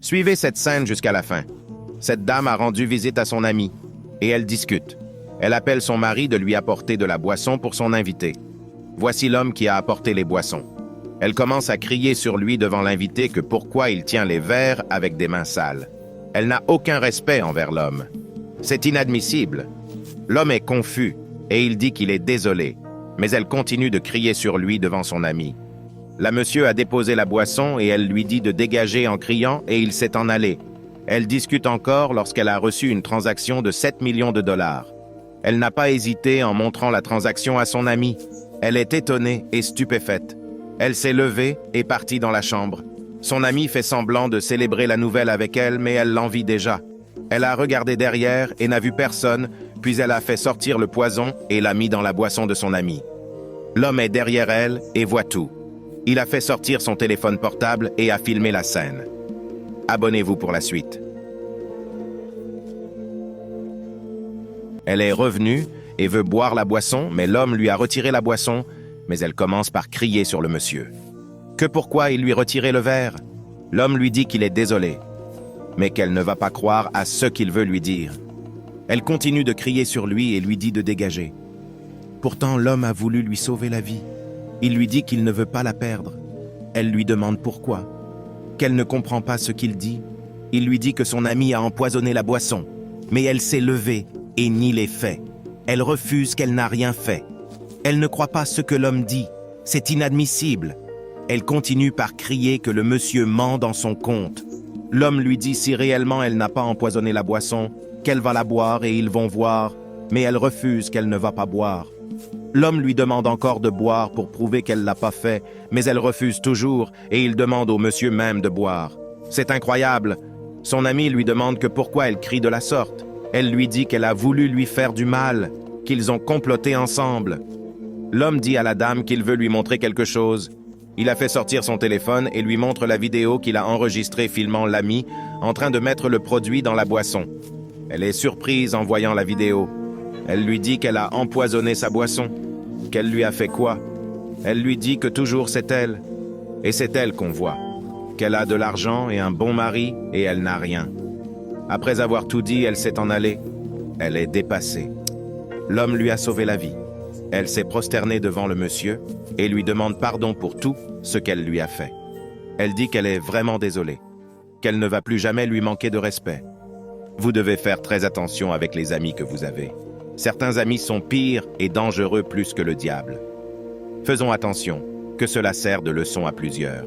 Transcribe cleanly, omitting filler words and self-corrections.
Suivez cette scène jusqu'à la fin. Cette dame a rendu visite à son amie, et elle discute. Elle appelle son mari de lui apporter de la boisson pour son invité. Voici l'homme qui a apporté les boissons. Elle commence à crier sur lui devant l'invité que pourquoi il tient les verres avec des mains sales. Elle n'a aucun respect envers l'homme. C'est inadmissible. L'homme est confus, et il dit qu'il est désolé, mais elle continue de crier sur lui devant son ami. La monsieur a déposé la boisson et elle lui dit de dégager en criant et il s'est en allé. Elle discute encore lorsqu'elle a reçu une transaction de 7 millions de dollars. Elle n'a pas hésité en montrant la transaction à son ami. Elle est étonnée et stupéfaite. Elle s'est levée et partie dans la chambre. Son ami fait semblant de célébrer la nouvelle avec elle, mais elle l'envie déjà. Elle a regardé derrière et n'a vu personne, puis elle a fait sortir le poison et l'a mis dans la boisson de son ami. L'homme est derrière elle et voit tout. Il a fait sortir son téléphone portable et a filmé la scène. Abonnez-vous pour la suite. Elle est revenue et veut boire la boisson, mais l'homme lui a retiré la boisson, mais elle commence par crier sur le monsieur. Que pourquoi il lui retirait le verre? L'homme lui dit qu'il est désolé, mais qu'elle ne va pas croire à ce qu'il veut lui dire. Elle continue de crier sur lui et lui dit de dégager. Pourtant, l'homme a voulu lui sauver la vie. Il lui dit qu'il ne veut pas la perdre. Elle lui demande pourquoi. Qu'elle ne comprend pas ce qu'il dit. Il lui dit que son ami a empoisonné la boisson. Mais elle s'est levée et nie les faits. Elle refuse qu'elle n'a rien fait. Elle ne croit pas ce que l'homme dit. C'est inadmissible. Elle continue par crier que le monsieur ment dans son compte. L'homme lui dit si réellement elle n'a pas empoisonné la boisson, qu'elle va la boire et ils vont voir, mais elle refuse qu'elle ne va pas boire. L'homme lui demande encore de boire pour prouver qu'elle l'a pas fait, mais elle refuse toujours et il demande au monsieur même de boire. C'est incroyable. Son ami lui demande que pourquoi elle crie de la sorte. Elle lui dit qu'elle a voulu lui faire du mal, qu'ils ont comploté ensemble. L'homme dit à la dame qu'il veut lui montrer quelque chose. Il a fait sortir son téléphone et lui montre la vidéo qu'il a enregistrée filmant l'ami en train de mettre le produit dans la boisson. Elle est surprise en voyant la vidéo. Elle lui dit qu'elle a empoisonné sa boisson. Qu'elle lui a fait quoi? Elle lui dit que toujours c'est elle. Et c'est elle qu'on voit. Qu'elle a de l'argent et un bon mari et elle n'a rien. Après avoir tout dit, elle s'est en allée. Elle est dépassée. L'homme lui a sauvé la vie. Elle s'est prosternée devant le monsieur et lui demande pardon pour tout ce qu'elle lui a fait. Elle dit qu'elle est vraiment désolée, qu'elle ne va plus jamais lui manquer de respect. Vous devez faire très attention avec les amis que vous avez. Certains amis sont pires et dangereux plus que le diable. Faisons attention, que cela sert de leçon à plusieurs.